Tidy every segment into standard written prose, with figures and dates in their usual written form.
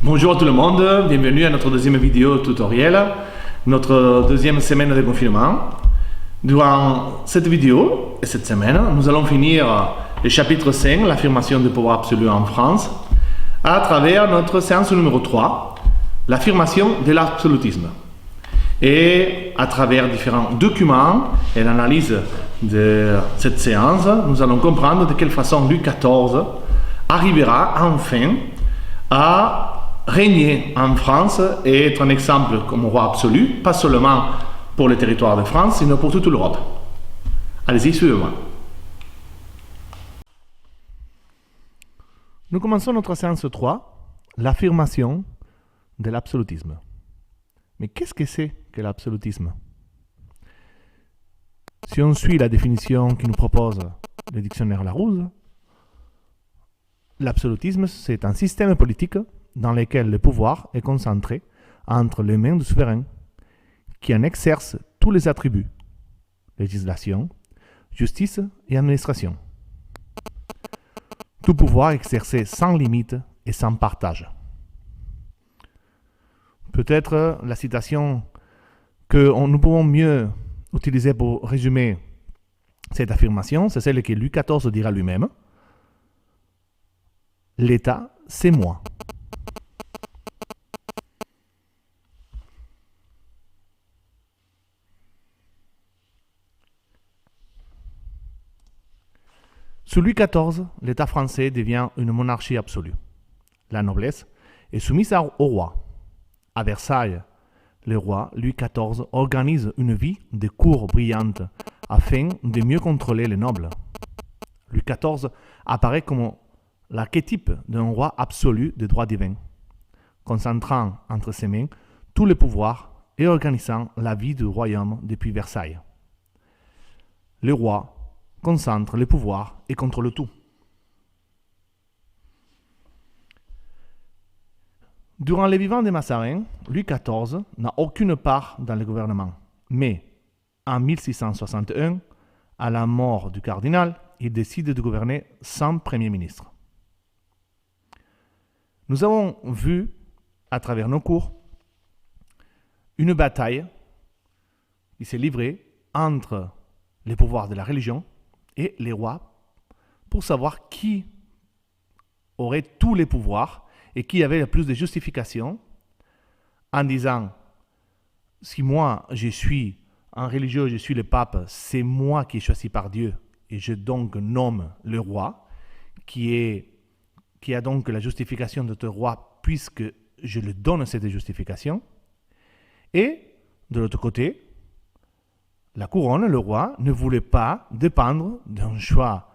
Bonjour tout le monde, bienvenue à notre deuxième vidéo tutoriel, notre deuxième semaine de confinement. Durant cette vidéo et cette semaine, nous allons finir le chapitre 5, l'affirmation du pouvoir absolu en France, à travers notre séance numéro 3, l'affirmation de l'absolutisme. Et à travers différents documents et l'analyse de cette séance, nous allons comprendre de quelle façon Louis XIV arrivera enfin à régner en France et être un exemple comme roi absolu, pas seulement pour le territoire de France, mais pour toute l'Europe. Allez-y, suivez-moi. Nous commençons notre séance 3, l'affirmation de l'absolutisme. Mais qu'est-ce que c'est que l'absolutisme? Si on suit la définition qui nous propose le dictionnaire Larousse, l'absolutisme, c'est un système politique dans lequel le pouvoir est concentré entre les mains du souverain, qui en exerce tous les attributs, législation, justice et administration. Tout pouvoir exercé sans limite et sans partage. Peut-être la citation que nous pouvons mieux utiliser pour résumer cette affirmation, c'est celle que Louis XIV dira lui-même. L'État, c'est moi. Sous Louis XIV, l'État français devient une monarchie absolue. La noblesse est soumise au roi. À Versailles, le roi Louis XIV organise une vie de cour brillante afin de mieux contrôler les nobles. Louis XIV apparaît comme l'archétype d'un roi absolu de droit divin, concentrant entre ses mains tous les pouvoirs et organisant la vie du royaume depuis Versailles. Le roi concentre les pouvoirs et contrôle tout. Durant les vivants des Mazarins, Louis XIV n'a aucune part dans le gouvernement, mais en 1661, à la mort du cardinal, il décide de gouverner sans Premier ministre. Nous avons vu, à travers nos cours, une bataille qui s'est livrée entre les pouvoirs de la religion et les rois pour savoir qui aurait tous les pouvoirs et qui avait le plus de justification en disant « Si moi je suis un religieux, je suis le pape, c'est moi qui est choisi par Dieu et je donc nomme le roi qui a donc la justification de ce roi puisque je lui donne cette justification. » Et de l'autre côté, la couronne, le roi, ne voulait pas dépendre d'un choix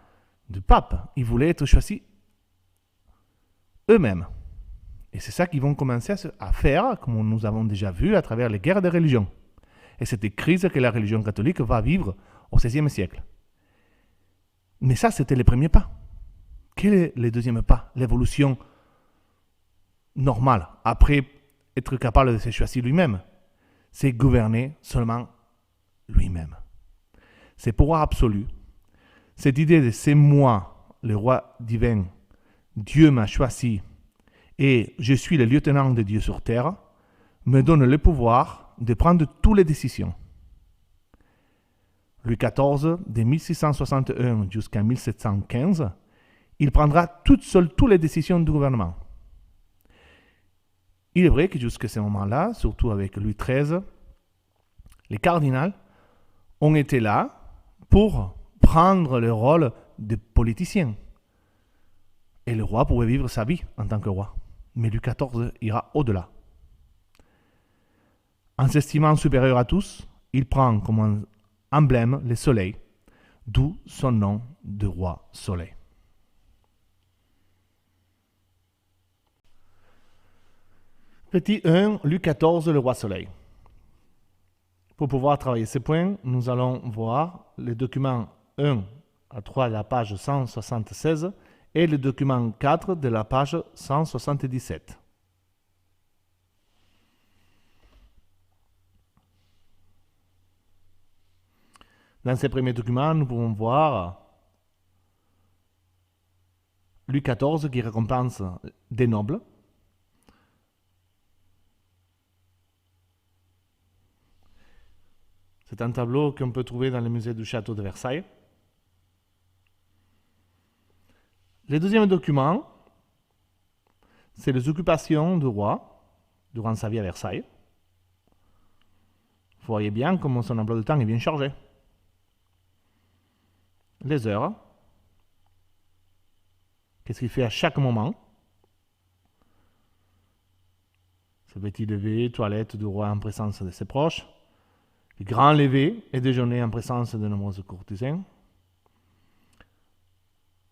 du pape. Ils voulaient être choisis eux-mêmes. Et c'est ça qu'ils vont commencer à faire, comme nous avons déjà vu, à travers les guerres de religion. Et cette crise que la religion catholique va vivre au XVIe siècle. Mais ça, c'était le premier pas. Quel est le deuxième pas? L'évolution normale, après être capable de se choisir lui-même. C'est gouverner seulement lui-même. C'est pouvoir absolu. Cette idée de c'est moi, le roi divin, Dieu m'a choisi et je suis le lieutenant de Dieu sur terre, me donne le pouvoir de prendre toutes les décisions. Louis XIV, de 1661 jusqu'à 1715, il prendra toute seule toutes les décisions du gouvernement. Il est vrai que jusqu'à ce moment-là, surtout avec Louis XIII, les cardinals ont été là pour prendre le rôle de politicien. Et le roi pouvait vivre sa vie en tant que roi. Mais Louis XIV ira au-delà. En s'estimant supérieur à tous, il prend comme emblème le soleil, d'où son nom de roi soleil. Petit 1, Louis XIV, le roi soleil. Pour pouvoir travailler ces points, nous allons voir les documents 1 à 3 de la page 176 et le document 4 de la page 177. Dans ces premiers documents, nous pouvons voir Louis XIV qui récompense des nobles C'est un tableau qu'on peut trouver dans le musée du château de Versailles. Le deuxième document, c'est les occupations du roi durant sa vie à Versailles. Vous voyez bien comment son emploi de temps est bien chargé. Les heures. Qu'est-ce qu'il fait à chaque moment? Ce petit lever, toilette du roi en présence de ses proches. Les grands levers et déjeuner en présence de nombreux courtisans.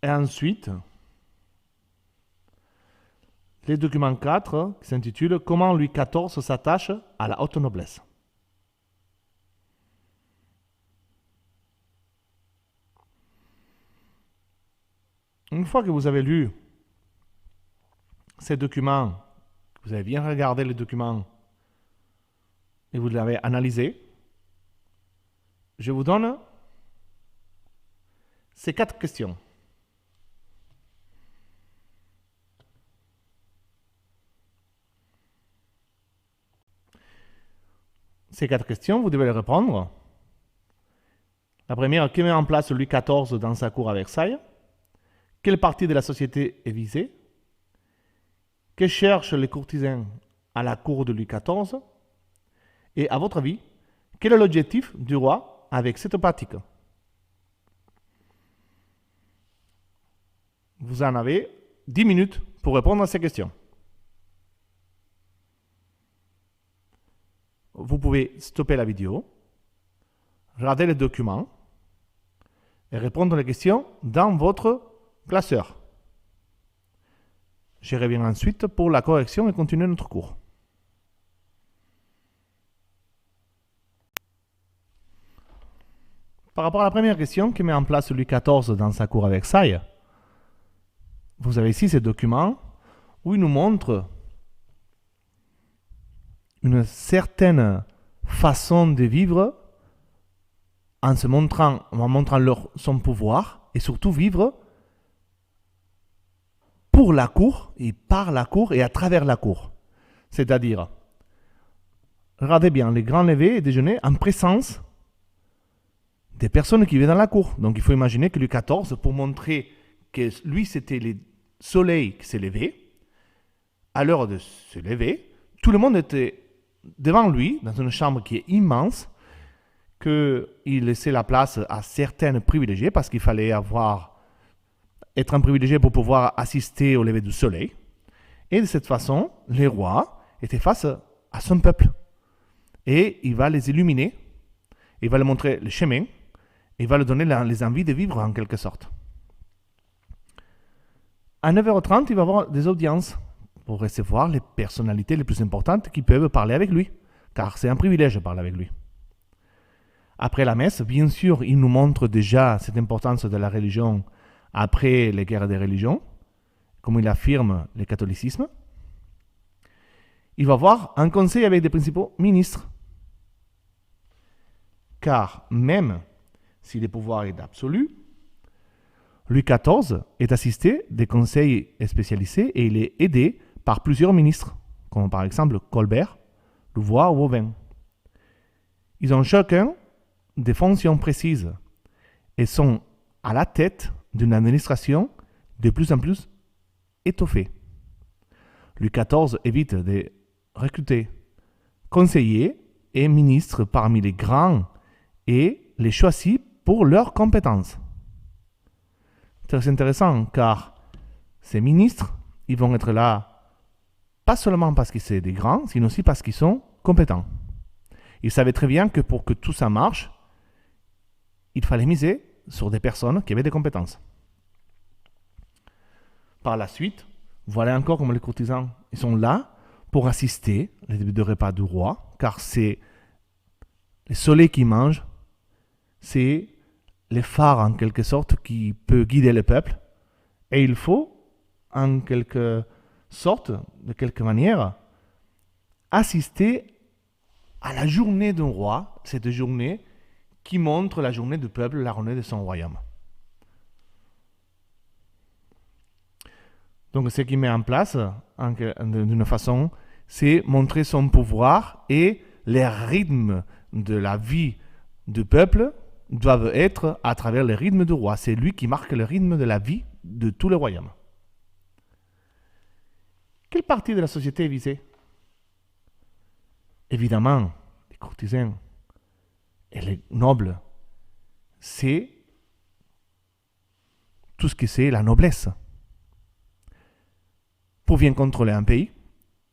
Et ensuite, le document 4 qui s'intitule « Comment Louis XIV s'attache à la haute noblesse ». Une fois que vous avez lu ces documents, vous avez bien regardé les documents et vous l'avez analysé, je vous donne ces 4 questions. Ces 4 questions, vous devez les répondre. La première, qui met en place Louis XIV dans sa cour à Versailles? Quelle partie de la société est visée? Que cherchent les courtisans à la cour de Louis XIV? Et à votre avis, quel est l'objectif du roi avec cette pratique? Vous en avez 10 minutes pour répondre à ces questions. Vous pouvez stopper la vidéo, regarder les documents et répondre aux questions dans votre classeur. Je reviens ensuite pour la correction et continuer notre cours. Par rapport à la première question qui met en place Louis XIV dans sa cour à Versailles, vous avez ici ces documents où il nous montre une certaine façon de vivre en montrant son pouvoir et surtout vivre pour la cour et par la cour et à travers la cour. C'est-à-dire, regardez bien, les grands levers et déjeuners en présence des personnes qui vivaient dans la cour. Donc il faut imaginer que Louis XIV, pour montrer que lui c'était le soleil qui s'est levé, à l'heure de se lever, tout le monde était devant lui, dans une chambre qui est immense, qu'il laissait la place à certains privilégiés parce qu'il fallait être un privilégié pour pouvoir assister au lever du soleil. Et de cette façon, le roi était face à son peuple. Et il va les illuminer, il va leur montrer le chemin, et il va leur donner les envies de vivre en quelque sorte. À 9h30, il va avoir des audiences pour recevoir les personnalités les plus importantes qui peuvent parler avec lui, car c'est un privilège de parler avec lui. Après la messe, bien sûr, il nous montre déjà cette importance de la religion après les guerres des religions, comme il affirme le catholicisme. Il va avoir un conseil avec des principaux ministres, car même si le pouvoir est absolu, Louis XIV est assisté des conseils spécialisés et il est aidé par plusieurs ministres, comme par exemple Colbert, Louvois ou Vauban. Ils ont chacun des fonctions précises et sont à la tête d'une administration de plus en plus étoffée. Louis XIV évite de recruter conseillers et ministres parmi les grands et les choisit pour leurs compétences. C'est très intéressant car ces ministres, ils vont être là pas seulement parce qu'ils sont des grands, mais aussi parce qu'ils sont compétents. Ils savaient très bien que pour que tout ça marche, il fallait miser sur des personnes qui avaient des compétences. Par la suite, voilà encore comme les courtisans, ils sont là pour assister les débuts de repas du roi, car c'est le soleil qui mange, c'est le phare en quelque sorte qui peut guider le peuple. Et il faut, en quelque sorte, de quelque manière, assister à la journée d'un roi, cette journée qui montre la journée du peuple, la journée de son royaume. Donc ce qu'il met en place, d'une façon, c'est montrer son pouvoir et les rythmes de la vie du peuple doivent être à travers le rythme du roi. C'est lui qui marque le rythme de la vie de tout le royaume. Quelle partie de la société est visée? Évidemment, les courtisans et les nobles, c'est tout ce que c'est la noblesse. Pour bien contrôler un pays,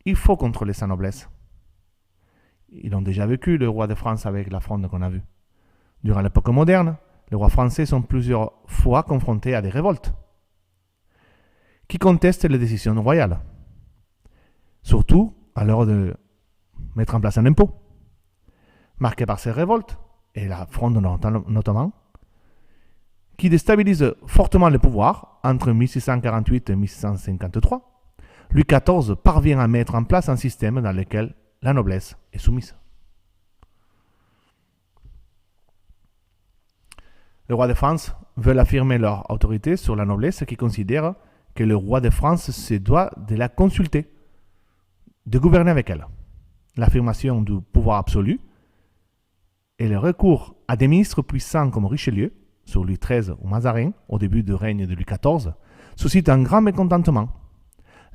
il faut contrôler sa noblesse. Ils ont déjà vécu, le roi de France, avec la fronde qu'on a vue. Durant l'époque moderne, les rois français sont plusieurs fois confrontés à des révoltes qui contestent les décisions royales, surtout à l'heure de mettre en place un impôt. Marqué par ces révoltes, et la fronde notamment, qui déstabilise fortement le pouvoir entre 1648 et 1653, Louis XIV parvient à mettre en place un système dans lequel la noblesse est soumise. Les rois de France veulent affirmer leur autorité sur la noblesse qui considère que le roi de France se doit de la consulter, de gouverner avec elle. L'affirmation du pouvoir absolu et le recours à des ministres puissants comme Richelieu, sur Louis XIII ou Mazarin, au début du règne de Louis XIV, suscitent un grand mécontentement.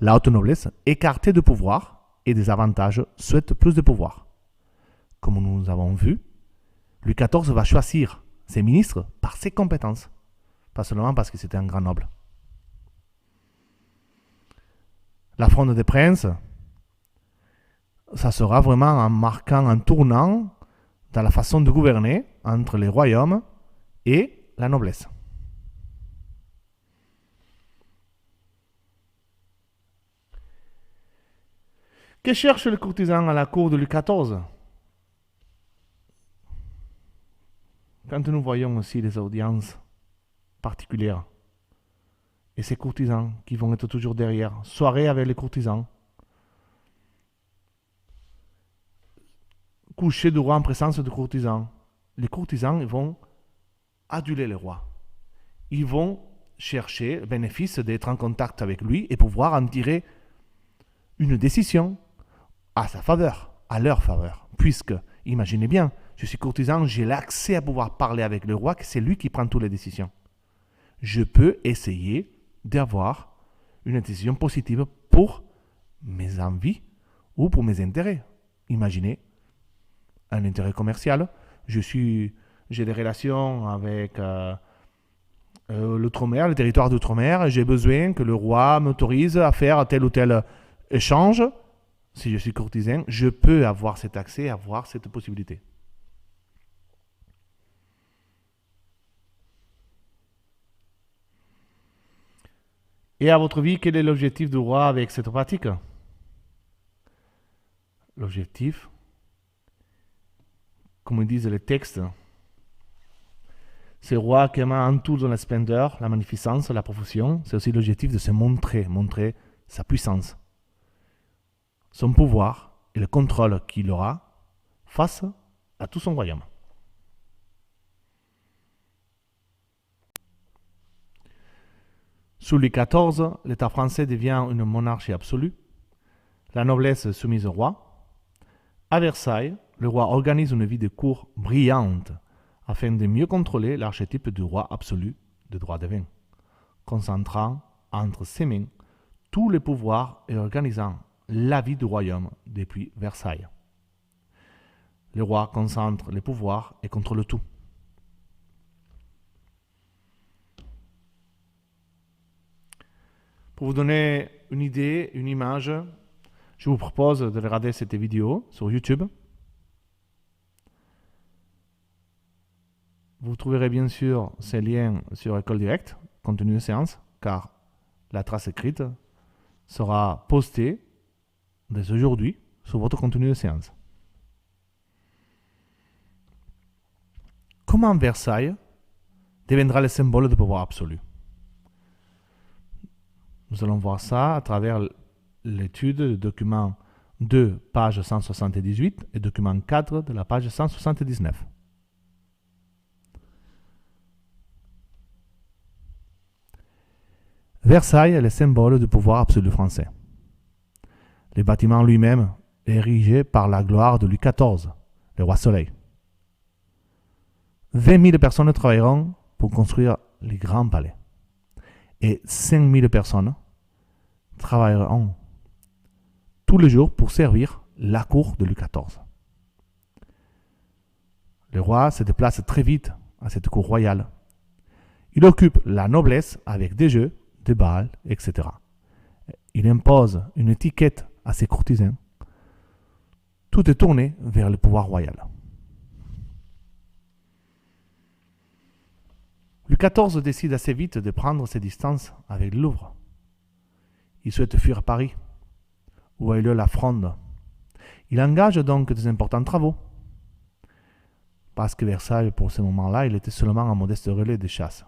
La haute noblesse, écartée du pouvoir et des avantages, souhaite plus de pouvoir. Comme nous avons vu, Louis XIV va choisir ses ministres par ses compétences, pas seulement parce que c'était un grand noble. La fronde des princes, ça sera vraiment en marquant un tournant dans la façon de gouverner entre les royaumes et la noblesse. Que cherchent les courtisans à la cour de Louis XIV? Quand nous voyons aussi les audiences particulières et ces courtisans qui vont être toujours derrière, soirée avec les courtisans, coucher du roi en présence de courtisans, les courtisans vont aduler le roi. Ils vont chercher le bénéfice d'être en contact avec lui et pouvoir en tirer une décision à sa faveur, à leur faveur. Puisque, imaginez bien, je suis courtisan, j'ai l'accès à pouvoir parler avec le roi, que c'est lui qui prend toutes les décisions. Je peux essayer d'avoir une décision positive pour mes envies ou pour mes intérêts. Imaginez un intérêt commercial. J'ai des relations avec l'outre-mer, le territoire d'outre-mer, et j'ai besoin que le roi m'autorise à faire tel ou tel échange. Si je suis courtisan, je peux avoir cet accès, avoir cette possibilité. Et à votre avis, quel est l'objectif du roi avec cette pratique? L'objectif, comme disent les textes, c'est le roi qui aime en tout dans la splendeur, la magnificence, la profusion. C'est aussi l'objectif de se montrer sa puissance, son pouvoir et le contrôle qu'il aura face à tout son royaume. Sous Louis XIV, l'État français devient une monarchie absolue, la noblesse soumise au roi. À Versailles, le roi organise une vie de cour brillante afin de mieux contrôler l'archétype du roi absolu de droit divin, concentrant entre ses mains tous les pouvoirs et organisant la vie du royaume depuis Versailles. Le roi concentre les pouvoirs et contrôle tout. Pour vous donner une idée, une image, je vous propose de regarder cette vidéo sur YouTube. Vous trouverez bien sûr ces liens sur École Directe, contenu de séance, car la trace écrite sera postée dès aujourd'hui sur votre contenu de séance. Comment Versailles deviendra le symbole du pouvoir absolu? Nous allons voir ça à travers l'étude du document 2, page 178, et document 4 de la page 179. Versailles est le symbole du pouvoir absolu français. Le bâtiment lui-même est érigé par la gloire de Louis XIV, le roi Soleil. 20 000 personnes travailleront pour construire les grands palais. Et 5 000 personnes travailleront tous les jours pour servir la cour de Louis XIV. Le roi se déplace très vite à cette cour royale. Il occupe la noblesse avec des jeux, des bals, etc. Il impose une étiquette à ses courtisans. Tout est tourné vers le pouvoir royal. Louis XIV décide assez vite de prendre ses distances avec le Louvre. Il souhaite fuir Paris, où a eu lieu la Fronde. Il engage donc des importants travaux, parce que Versailles, pour ce moment-là, il était seulement un modeste relais de chasse.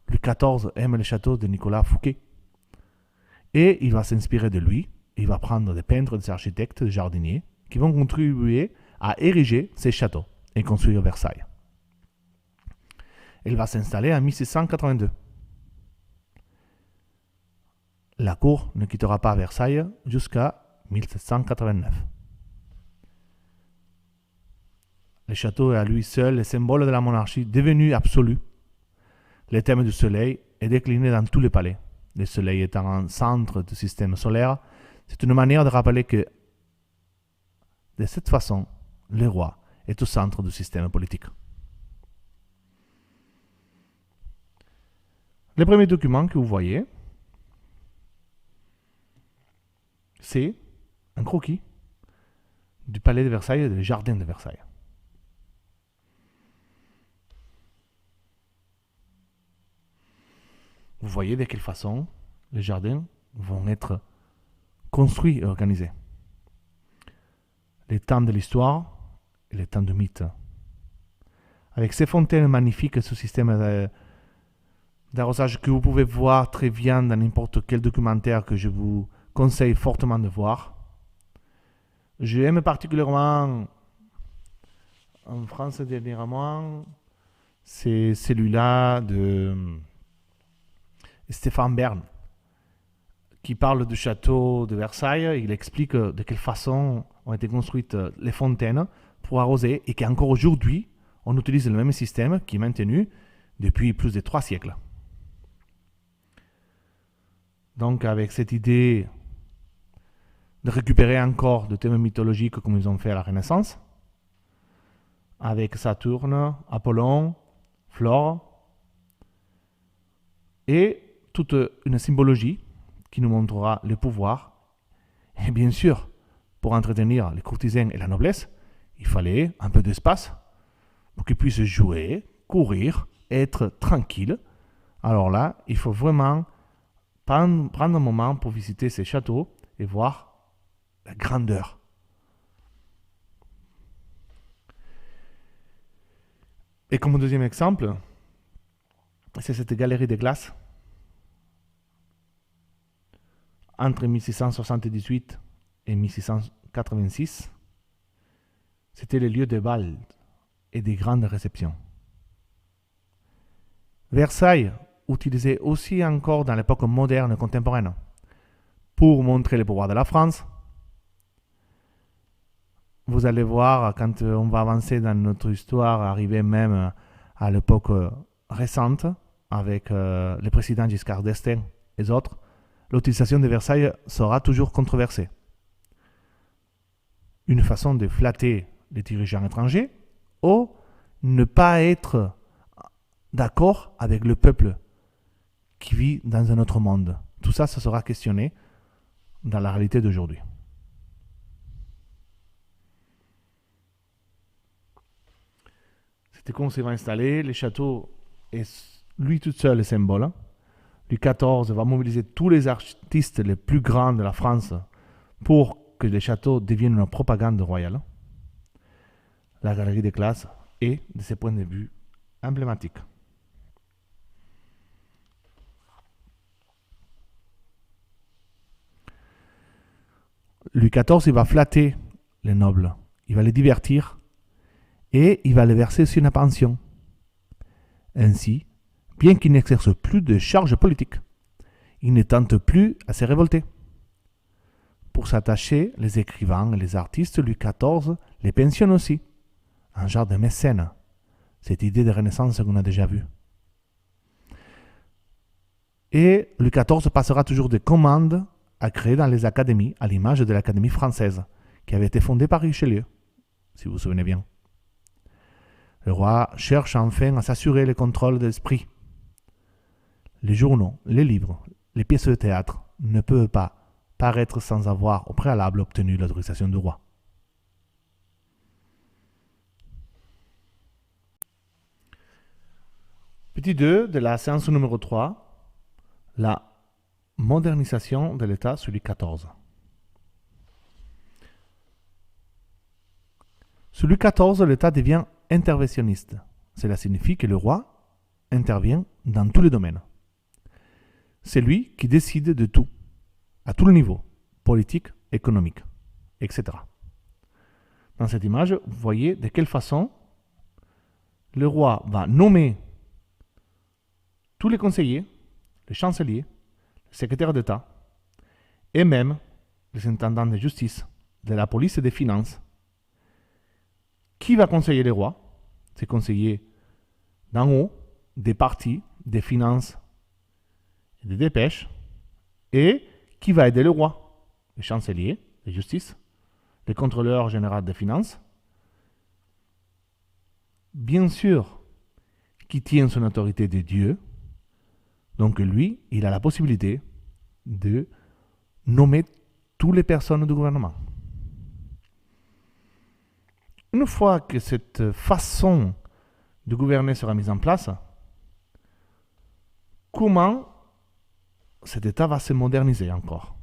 Louis XIV aime le château de Nicolas Fouquet, et il va s'inspirer de lui. Il va prendre des peintres, des architectes, des jardiniers, qui vont contribuer à ériger ces châteaux et construire Versailles. Il va s'installer en 1682. La cour ne quittera pas Versailles jusqu'à 1789. Le château est à lui seul le symbole de la monarchie devenu absolu. Le thème du soleil est décliné dans tous les palais. Le soleil étant un centre du système solaire, c'est une manière de rappeler que, de cette façon, le roi est au centre du système politique. Le premier document que vous voyez, c'est un croquis du palais de Versailles et des jardins de Versailles. Vous voyez de quelle façon les jardins vont être construits et organisés. Les temps de l'histoire et les temps du mythe. Avec ces fontaines magnifiques et ce système d'arrosage que vous pouvez voir très bien dans n'importe quel documentaire que je vous conseille fortement de voir. J'aime particulièrement en France dernièrement, c'est celui-là de Stéphane Bern, qui parle du château de Versailles. Il explique de quelle façon ont été construites les fontaines pour arroser et qu'encore aujourd'hui, on utilise le même système qui est maintenu depuis plus de 3 siècles. Donc avec cette idée de récupérer encore des thèmes mythologiques comme ils ont fait à la Renaissance, avec Saturne, Apollon, Flore, et toute une symbologie qui nous montrera le pouvoir. Et bien sûr, pour entretenir les courtisans et la noblesse, il fallait un peu d'espace pour qu'ils puissent jouer, courir, être tranquilles. Alors là, il faut vraiment prendre un moment pour visiter ces châteaux et voir la grandeur. Et comme deuxième exemple, c'est cette galerie de glace. Entre 1678 et 1686, c'était le lieu de bal et des grandes réceptions. Versailles utilisait aussi encore dans l'époque moderne et contemporaine pour montrer le pouvoir de la France. Vous allez voir, quand on va avancer dans notre histoire, arriver même à l'époque récente, avec le président Giscard d'Estaing et autres, l'utilisation de Versailles sera toujours controversée. Une façon de flatter les dirigeants étrangers ou ne pas être d'accord avec le peuple qui vit dans un autre monde. Tout ça, ça sera questionné dans la réalité d'aujourd'hui. C'était comme s'il va installer. Le château est lui tout seul le symbole. Louis XIV va mobiliser tous les artistes les plus grands de la France pour que le château devienne une propagande royale. La galerie des glaces est, de ce point de vue, emblématique. Louis XIV, il va flatter les nobles, il va les divertir et il va les verser aussi une pension. Ainsi, bien qu'il n'exerce plus de charges politiques, il ne tente plus à se révolter. Pour s'attacher, les écrivains et les artistes, Louis XIV les pensionne aussi, un genre de mécène, cette idée de renaissance qu'on a déjà vue. Et Louis XIV passera toujours des commandes à créer dans les académies, à l'image de l'Académie française, qui avait été fondée par Richelieu, si vous vous souvenez bien. Le roi cherche enfin à s'assurer le contrôle de l'esprit. Les journaux, les livres, les pièces de théâtre ne peuvent pas paraître sans avoir au préalable obtenu l'autorisation du roi. Petit 2 de la séance numéro 3, la modernisation de l'État sous Louis XIV. Sous Louis XIV, l'État devient interventionniste. Cela signifie que le roi intervient dans tous les domaines. C'est lui qui décide de tout, à tous les niveaux, politique, économique, etc. Dans cette image, vous voyez de quelle façon le roi va nommer tous les conseillers, les chanceliers, les secrétaires d'État, et même les intendants de justice, de la police et des finances. Qui va conseiller les rois? C'est conseiller d'en haut, des partis, des finances et des dépêches. Et qui va aider le roi? Les chanceliers, les justices, le contrôleur général des finances. Bien sûr, qui tient son autorité de Dieu. Donc lui, il a la possibilité de nommer toutes les personnes du gouvernement. Une fois que cette façon de gouverner sera mise en place, comment cet État va se moderniser encore?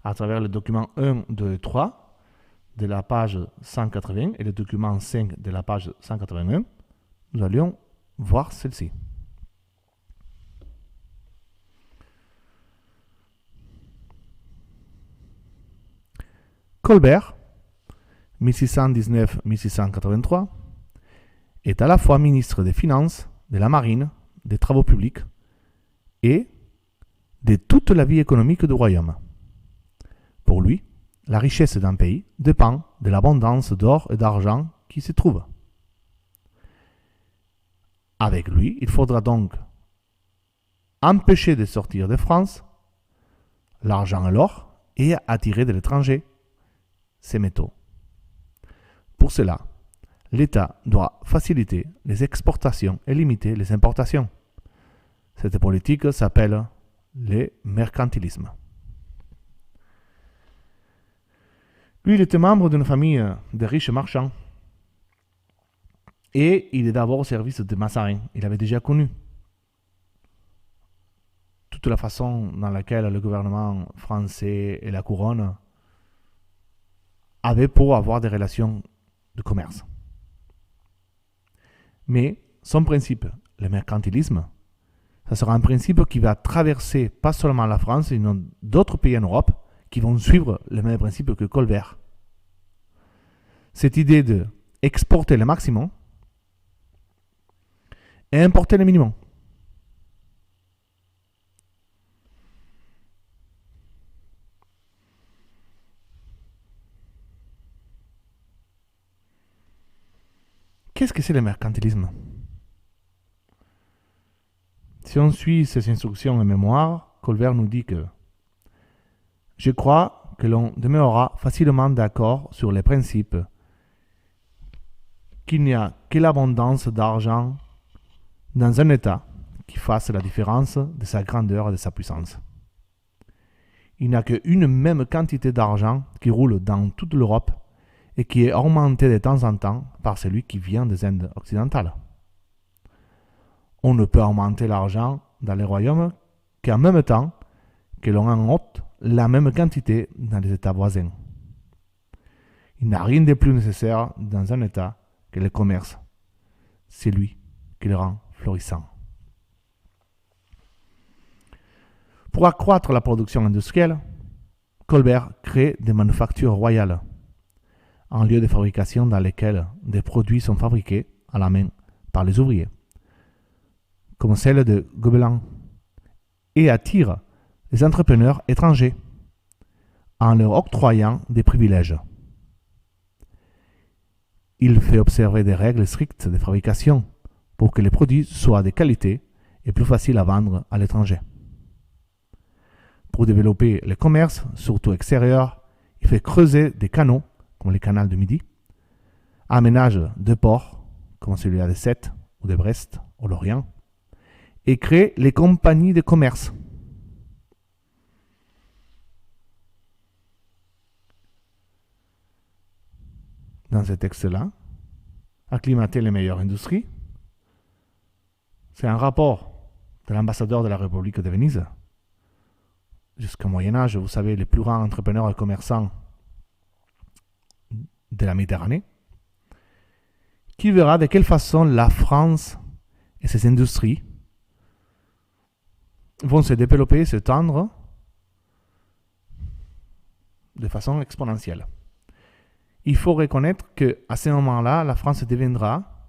À travers le document 1, 2 et 3 de la page 180 et le document 5 de la page 181, nous allions voir celle-ci. Colbert, 1619-1683, est à la fois ministre des Finances, de la Marine, des Travaux publics et de toute la vie économique du royaume. Pour lui, la richesse d'un pays dépend de l'abondance d'or et d'argent qui s'y trouve. Avec lui, il faudra donc empêcher de sortir de France l'argent et l'or et attirer de l'étranger ces métaux. Pour cela, l'État doit faciliter les exportations et limiter les importations. Cette politique s'appelle le mercantilisme. Lui, il était membre d'une famille de riches marchands. Et il est d'abord au service de Mazarin. Il avait déjà connu toute la façon dans laquelle le gouvernement français et la couronne avaient pour avoir des relations de commerce. Mais son principe, le mercantilisme, ça sera un principe qui va traverser pas seulement la France, mais d'autres pays en Europe qui vont suivre le même principe que Colbert. Cette idée de exporter le maximum et importer le minimum. Qu'est-ce que c'est le mercantilisme? Si on suit ces instructions et mémoires, Colbert nous dit que je crois que l'on demeurera facilement d'accord sur les principes qu'il n'y a que l'abondance d'argent dans un État qui fasse la différence de sa grandeur et de sa puissance. Il n'y a qu'une même quantité d'argent qui roule dans toute l'Europe et qui est augmentée de temps en temps par celui qui vient des Indes occidentales. On ne peut augmenter l'argent dans les royaumes qu'en même temps que l'on en ôte la même quantité dans les États voisins. Il n'y a rien de plus nécessaire dans un État que le commerce. C'est lui qui le rend florissant. Pour accroître la production industrielle, Colbert crée des manufactures royales, un lieu de fabrication dans lesquels des produits sont fabriqués à la main par les ouvriers, comme celle de Gobelin, et attire les entrepreneurs étrangers en leur octroyant des privilèges. il fait observer des règles strictes de fabrication pour que les produits soient de qualité et plus faciles à vendre à l'étranger. Pour développer le commerce, surtout extérieur, il fait creuser des canaux, comme les canaux du Midi, aménage deux ports, comme celui de Sète ou de Brest ou Lorient, et crée les compagnies de commerce. Dans ce texte-là, acclimater les meilleures industries, c'est un rapport de l'ambassadeur de la République de Venise. Jusqu'au Moyen-Âge, vous savez, les plus grands entrepreneurs et commerçants de la Méditerranée, qui verra de quelle façon la France et ses industries vont se développer, se tendre de façon exponentielle. Il faut reconnaître qu'à ce moment-là, la France deviendra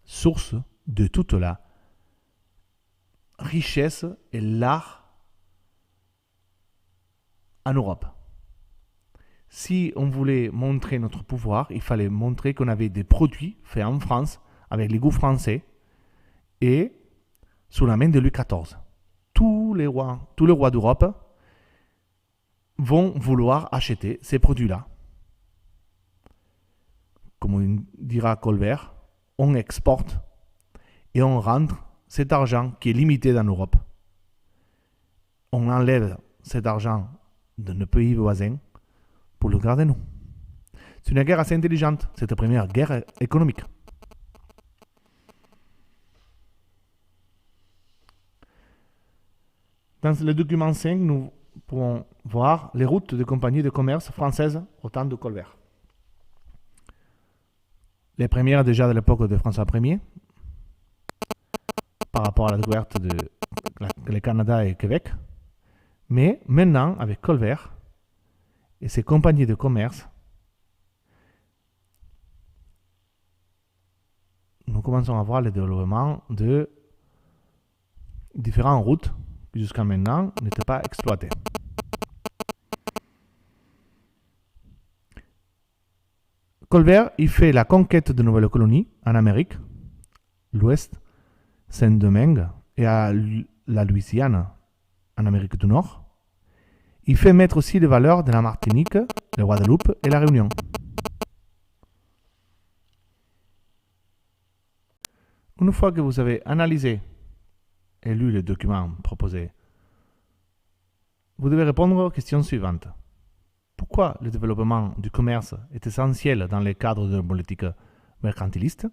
source de toute la richesse et l'art en Europe. Si on voulait montrer notre pouvoir, il fallait montrer qu'on avait des produits faits en France, avec les goûts français, et sous la main de Louis XIV. Tous les rois d'Europe vont vouloir acheter ces produits-là. Comme dira Colbert, on exporte et on rentre cet argent qui est limité dans l'Europe. On enlève cet argent de nos pays voisins pour le garder nous. C'est une guerre assez intelligente, cette première guerre économique. Dans le document 5, nous pouvons voir les routes des compagnies de commerce françaises au temps de Colbert. Les premières déjà de l'époque de François Ier, par rapport à la découverte du Canada et le Québec. Mais maintenant, avec Colbert et ses compagnies de commerce, nous commençons à voir le développement de différentes routes qui jusqu'à maintenant n'étaient pas exploitées. Colbert, il fait la conquête de nouvelles colonies en Amérique, l'Ouest, Saint-Domingue et à la Louisiane, en Amérique du Nord. Il fait mettre aussi les valeurs de la Martinique, la Guadeloupe et la Réunion. Une fois que vous avez analysé et lu les documents proposés, vous devez répondre aux questions suivantes. Pourquoi le développement du commerce est essentiel dans le cadre de la politique mercantiliste?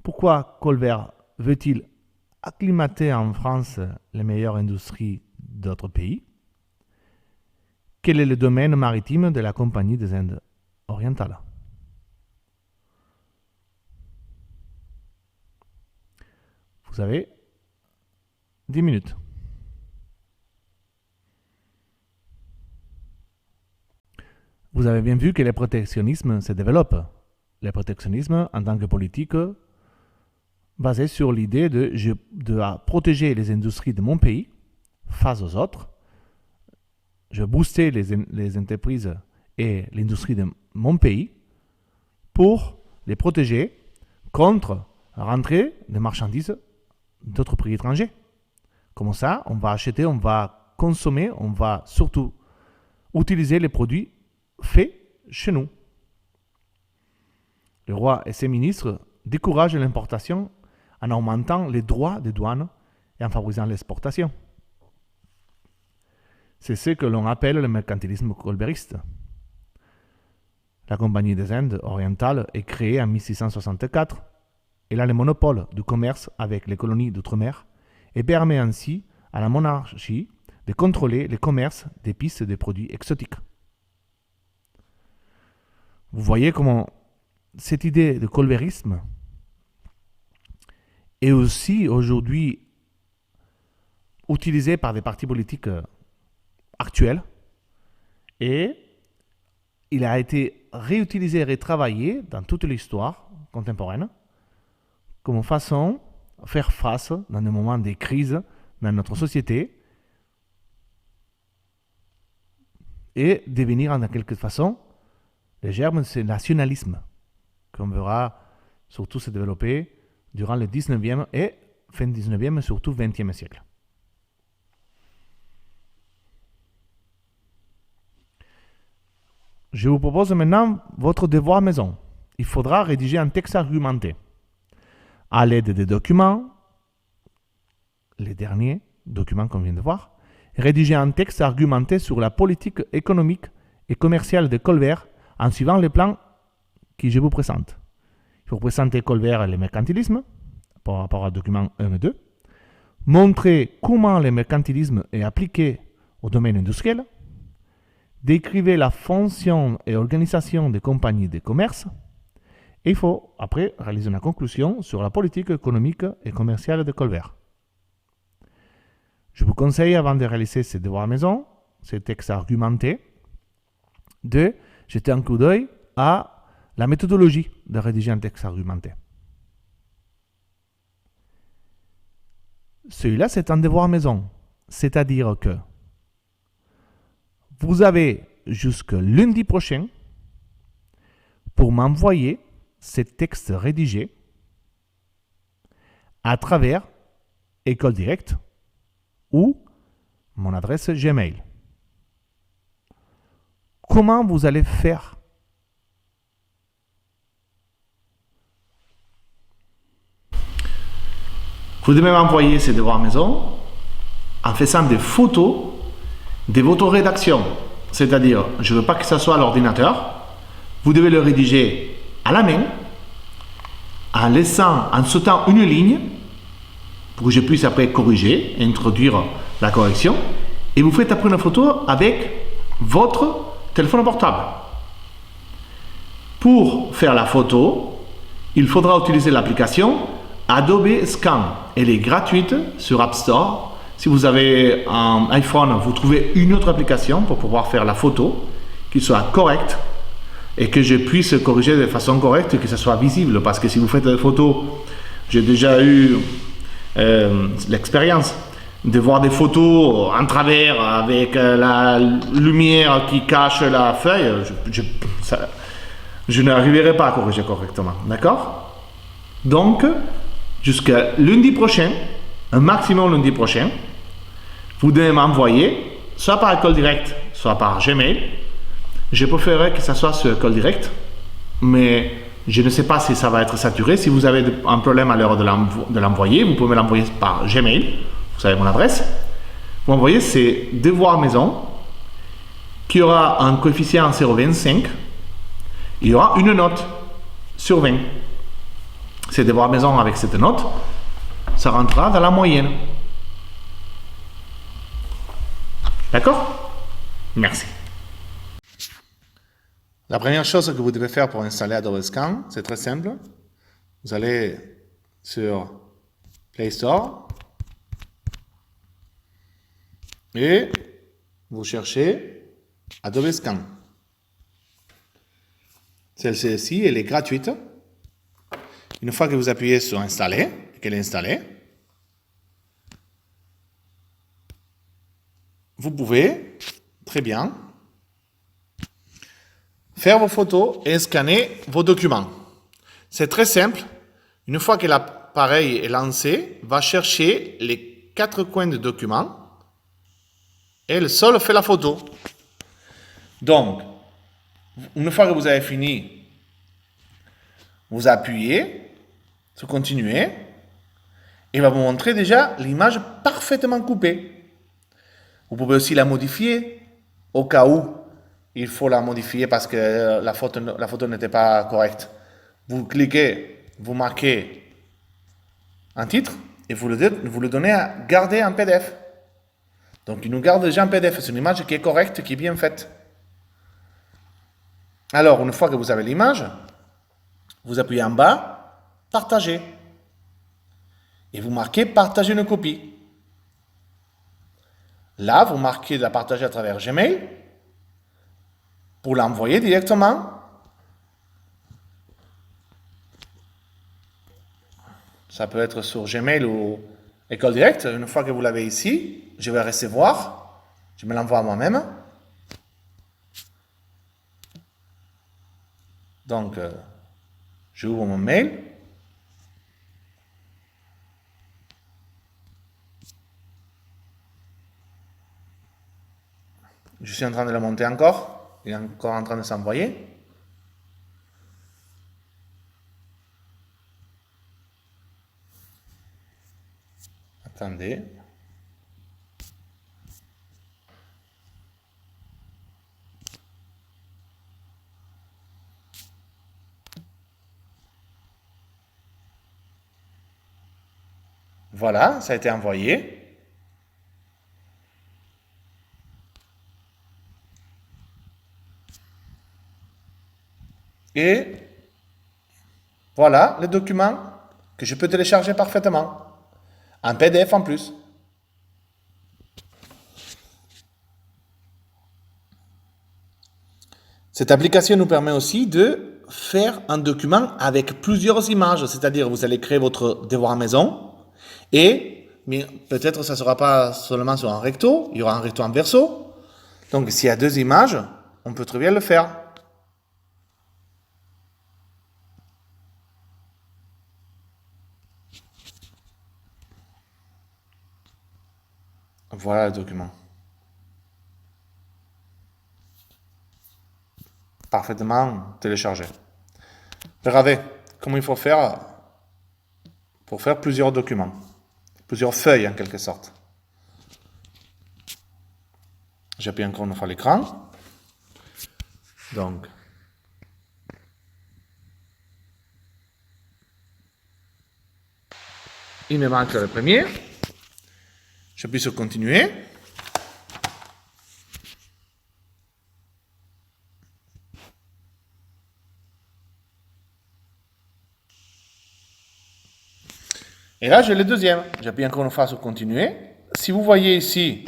Pourquoi Colbert veut-il acclimater en France les meilleures industries d'autres pays? Quel est le domaine maritime de la Compagnie des Indes orientales? Vous avez 10 minutes. Vous avez bien vu que le protectionnisme se développe. Le protectionnisme en tant que politique basé sur l'idée de protéger les industries de mon pays face aux autres. Je vais booster les entreprises et l'industrie de mon pays pour les protéger contre la rentrée des marchandises d'autres pays étrangers. Comme ça, on va acheter, on va consommer, on va surtout utiliser les produits faits chez nous. Le roi et ses ministres découragent l'importation en augmentant les droits de douane et en favorisant l'exportation. C'est ce que l'on appelle le mercantilisme colbertiste. La Compagnie des Indes orientales est créée en 1664. Elle a le monopole du commerce avec les colonies d'outre-mer et permet ainsi à la monarchie de contrôler le commerce d'épices et de produits exotiques. Vous voyez comment cette idée de colbertisme est aussi aujourd'hui utilisée par des partis politiques actuels et il a été réutilisé et retravaillé dans toute l'histoire contemporaine comme façon de faire face dans des moments de crise dans notre société et devenir en quelque façon le germe de ce nationalisme qu'on verra surtout se développer durant le 19e et fin 19e, surtout 20e siècle. Je vous propose maintenant votre devoir maison. Il faudra rédiger un texte argumenté à l'aide des documents, les derniers documents qu'on vient de voir, rédiger un texte argumenté sur la politique économique et commerciale de Colbert en suivant les plans que je vous présente. Il faut présenter Colbert et le mercantilisme par rapport au document 1 et 2, montrer comment le mercantilisme est appliqué au domaine industriel, décrivez la fonction et organisation des compagnies de commerce, et il faut après réaliser une conclusion sur la politique économique et commerciale de Colbert. Je vous conseille, avant de réaliser ces devoirs à maison, ces textes argumentés, de jeter un coup d'œil à la méthodologie de rédiger un texte argumenté. Celui-là, c'est un devoir à maison, c'est-à-dire que vous avez jusque lundi prochain pour m'envoyer ces textes rédigés à travers École Directe ou mon adresse Gmail. Comment vous allez faire? Vous devez m'envoyer ces devoirs à maison en faisant des photos de votre rédaction. C'est-à-dire, je ne veux pas que ça soit à l'ordinateur. Vous devez le rédiger à la main, en sautant une ligne, pour que je puisse après corriger, introduire la correction. Et vous faites après une photo avec votre téléphone portable. Pour faire la photo, il faudra utiliser l'application Adobe Scan. Elle est gratuite sur App Store. Si vous avez un iPhone, vous trouvez une autre application pour pouvoir faire la photo, qui soit correcte et que je puisse corriger de façon correcte, que ce soit visible. Parce que si vous faites des photos, j'ai déjà eu l'expérience de voir des photos en travers avec la lumière qui cache la feuille. Je n'arriverai pas à corriger correctement. D'accord? Donc, jusqu'à lundi prochain, un maximum lundi prochain, vous devez m'envoyer, soit par École Directe, soit par Gmail. Je préférerais que ça soit sur École Directe, mais je ne sais pas si ça va être saturé. Si vous avez un problème à l'heure de l'envoyer, vous pouvez me l'envoyer par Gmail. Vous savez mon adresse. Vous m'envoyez ces devoirs maison qui aura un coefficient 0,25. Il y aura une note sur 20. Ces devoirs maison avec cette note, ça rentrera dans la moyenne. D'accord? Merci. La première chose que vous devez faire pour installer Adobe Scan, c'est très simple. Vous allez sur Play Store et vous cherchez Adobe Scan. Celle-ci, elle est gratuite. Une fois que vous appuyez sur Installer, et qu'elle est installée, vous pouvez très bien faire vos photos et scanner vos documents. C'est très simple. Une fois que l'appareil est lancé, va chercher les 4 coins de document et le sol fait la photo. Donc, une fois que vous avez fini, vous appuyez sur continuer et il va vous montrer déjà l'image parfaitement coupée. Vous pouvez aussi la modifier au cas où il faut la modifier parce que la photo n'était pas correcte. Vous cliquez, vous marquez un titre et vous le donnez à garder en PDF. Donc il nous garde déjà en PDF. C'est une image qui est correcte, qui est bien faite. Alors, une fois que vous avez l'image, vous appuyez en bas, partager. Et vous marquez partager une copie. Là, vous marquez de la partager à travers Gmail pour l'envoyer directement. Ça peut être sur Gmail ou École Directe. Une fois que vous l'avez ici, je vais recevoir. Je me l'envoie à moi-même. Donc, J'ouvre mon mail. Je suis en train de le monter encore. Il est encore en train de s'envoyer. Attendez. Voilà, ça a été envoyé. Et voilà le document que je peux télécharger parfaitement. En PDF en plus. Cette application nous permet aussi de faire un document avec plusieurs images. C'est-à-dire, vous allez créer votre devoir à maison et mais peut-être ça ne sera pas seulement sur un recto, il y aura un recto en verso. Donc, s'il y a 2 images, on peut très bien le faire. Voilà le document. Parfaitement téléchargé. Regardez comment il faut faire pour faire plusieurs documents, plusieurs feuilles en quelque sorte. J'appuie encore une fois l'écran. Donc, il me manque le premier. J'appuie sur continuer. Et là, j'ai le deuxième. J'appuie encore une fois sur continuer. Si vous voyez ici,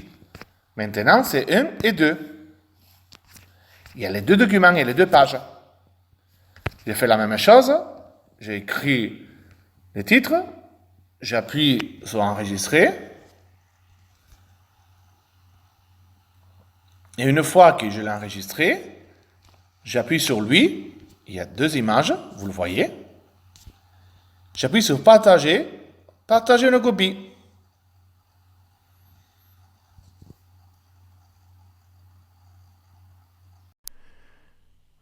maintenant, c'est 1 et 2. Il y a les 2 documents et les 2 pages. J'ai fait la même chose. J'ai écrit les titres. J'appuie sur enregistrer. Et une fois que je l'ai enregistré, j'appuie sur lui. Il y a 2 images, vous le voyez. J'appuie sur partager. Partager une copie.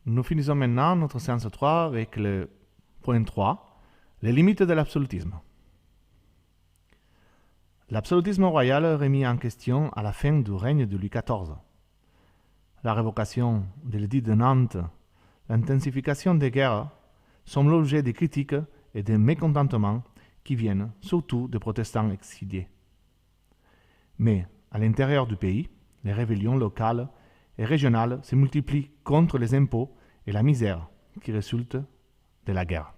Nous finissons maintenant notre séance 3 avec le point 3, les limites de l'absolutisme. L'absolutisme royal remis en question à la fin du règne de Louis XIV. La révocation de l'édit de Nantes, l'intensification des guerres sont l'objet des critiques et des mécontentements qui viennent surtout des protestants exilés. Mais à l'intérieur du pays, les rébellions locales et régionales se multiplient contre les impôts et la misère qui résultent de la guerre.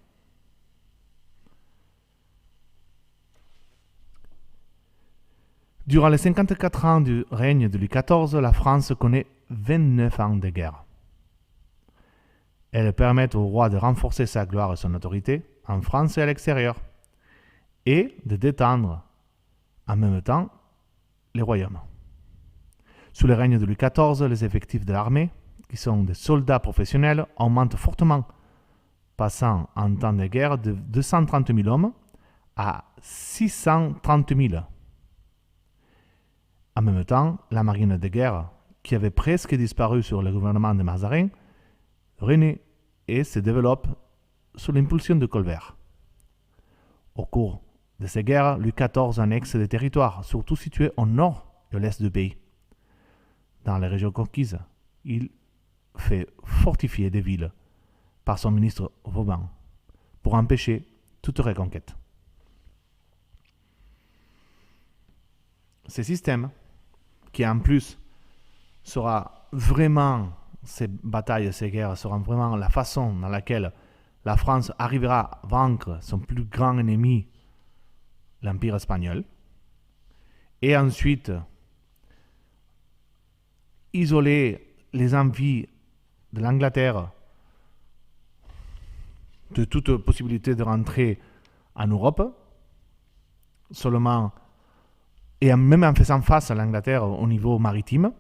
Durant les 54 ans du règne de Louis XIV, la France connaît 29 ans de guerre. Elles permettent au roi de renforcer sa gloire et son autorité en France et à l'extérieur, et de détendre en même temps les royaumes. Sous le règne de Louis XIV, les effectifs de l'armée, qui sont des soldats professionnels, augmentent fortement, passant en temps de guerre de 230 000 hommes à 630 000. En même temps, la marine de guerre, qui avait presque disparu sur le gouvernement de Mazarin, renaît et se développe sous l'impulsion de Colbert. Au cours de ces guerres, Louis XIV annexe des territoires, surtout situés au nord et à l'est du pays. Dans les régions conquises, il fait fortifier des villes par son ministre Vauban pour empêcher toute reconquête. Ce système, qui en plus sera vraiment, ces batailles, ces guerres, seront vraiment la façon dans laquelle la France arrivera à vaincre son plus grand ennemi, l'Empire espagnol, et ensuite isoler les envies de l'Angleterre de toute possibilité de rentrer en Europe, seulement, et même en faisant face à l'Angleterre au niveau maritime,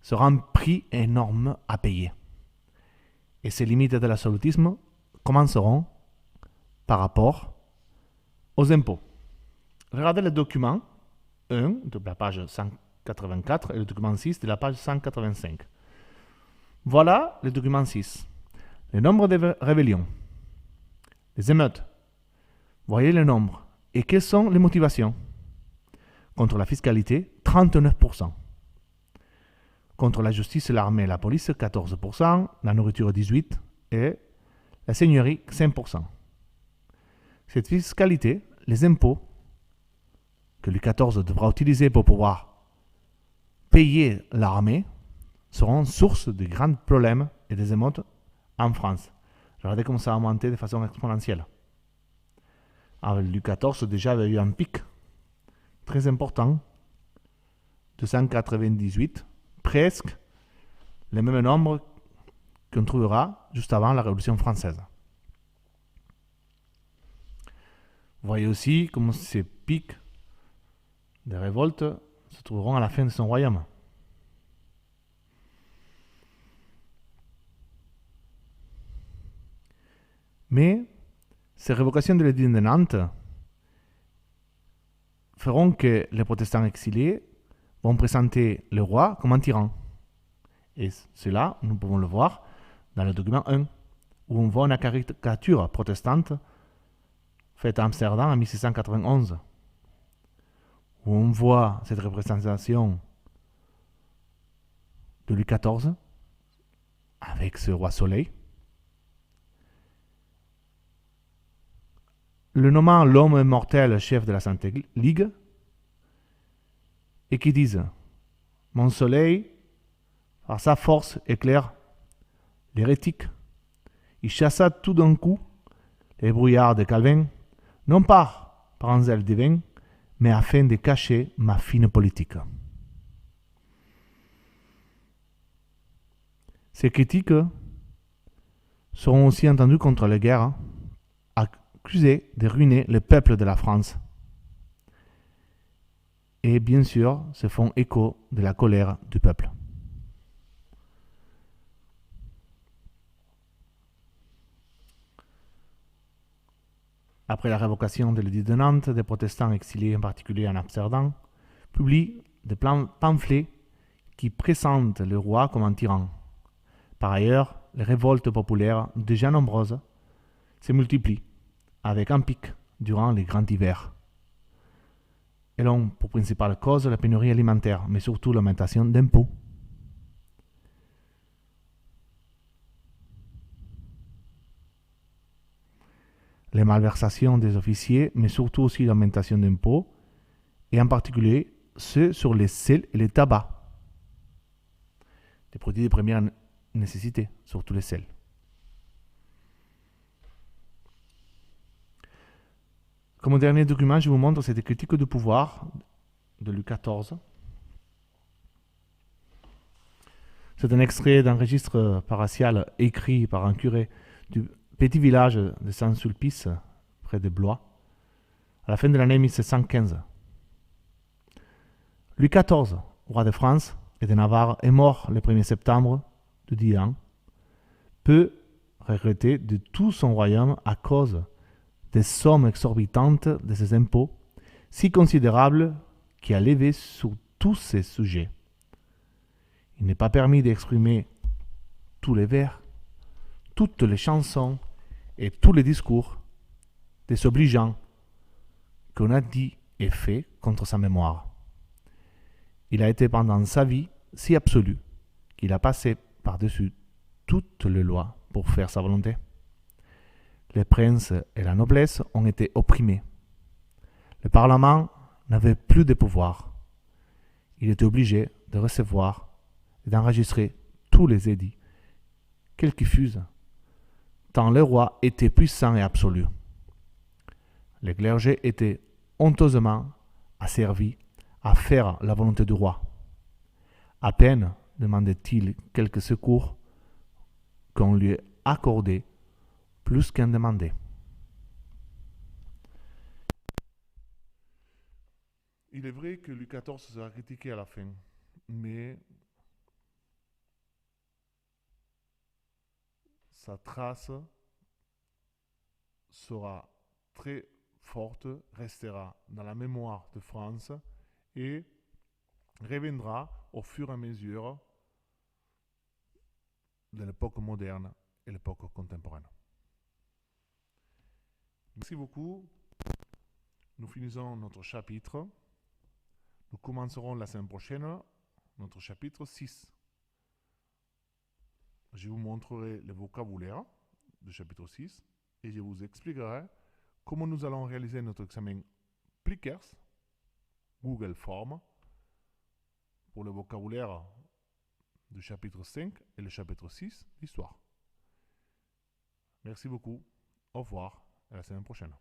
sera un prix énorme à payer. Et ces limites de l'absolutisme commenceront par rapport aux impôts. Regardez le document 1 de la page 184 et le document 6 de la page 185. Voilà le document 6. Le nombre de rébellions, les émeutes. Voyez le nombre. Et quelles sont les motivations? Contre la fiscalité, 39%. Contre la justice, l'armée et la police, 14%. La nourriture, 18%. Et la seigneurie, 5%. Cette fiscalité, les impôts, que Louis XIV devra utiliser pour pouvoir payer l'armée, seront source de grands problèmes et des émeutes en France. Regardez comment ça a augmenté de façon exponentielle. Avec Louis XIV, déjà, avait eu un pic très important de 198, presque le même nombre qu'on trouvera juste avant la Révolution française. Vous voyez aussi comment ces pics de révolte se trouveront à la fin de son royaume. Mais ces révocations de l'édit de Nantes feront que les protestants exilés vont présenter le roi comme un tyran. Et cela, nous pouvons le voir dans le document 1, où on voit une caricature protestante faite à Amsterdam en 1691, où on voit cette représentation de Louis XIV avec ce roi soleil, le nommant l'homme immortel chef de la Sainte Ligue, et qui disent « Mon soleil, par sa force éclaire l'hérétique. Il chassa tout d'un coup les brouillards de Calvin, non pas par un zèle divin, mais afin de cacher ma fine politique. » Ces critiques seront aussi entendues contre les guerres, accusées de ruiner le peuple de la France. Et bien sûr, se font écho de la colère du peuple. Après la révocation de l'édit de Nantes, des protestants exilés, en particulier en Amsterdam, publient des pamphlets qui présentent le roi comme un tyran. Par ailleurs, les révoltes populaires, déjà nombreuses, se multiplient, avec un pic durant les grands hivers. Elles ont pour principale cause la pénurie alimentaire, mais surtout l'augmentation d'impôts. Les malversations des officiers, mais surtout aussi l'augmentation d'impôts, et en particulier ceux sur les sels et les tabacs. Des produits de première nécessité, surtout les sels. Comme dernier document, je vous montre cette critique du pouvoir de Louis XIV. C'est un extrait d'un registre paroissial écrit par un curé du petit village de Saint-Sulpice, près de Blois, à la fin de l'année 1715. Louis XIV, roi de France et de Navarre, est mort le 1er septembre de 10 ans, peu regretté de tout son royaume à cause des sommes exorbitantes de ses impôts, si considérables qui a levé sur tous ces sujets. Il n'est pas permis d'exprimer tous les vers, toutes les chansons et tous les discours désobligeants qu'on a dit et fait contre sa mémoire. Il a été pendant sa vie si absolu qu'il a passé par-dessus toutes les lois pour faire sa volonté. Les princes et la noblesse ont été opprimés. Le Parlement n'avait plus de pouvoir. Il était obligé de recevoir et d'enregistrer tous les édits, quels qu'ils fussent, tant le roi était puissant et absolu. Le clergé était honteusement asservi à faire la volonté du roi. À peine demandait-il quelques secours qu'on lui accordait plus qu'un demandait. Il est vrai que Louis XIV sera critiqué à la fin, mais sa trace sera très forte restera dans la mémoire de France et reviendra au fur et à mesure de l'époque moderne et l'époque contemporaine. Merci beaucoup. Nous finissons notre chapitre. Nous commencerons la semaine prochaine notre chapitre 6. Je vous montrerai le vocabulaire du chapitre 6 et je vous expliquerai comment nous allons réaliser notre examen Plickers, Google Form, pour le vocabulaire du chapitre 5 et le chapitre 6 d'histoire. Merci beaucoup, au revoir et à la semaine prochaine.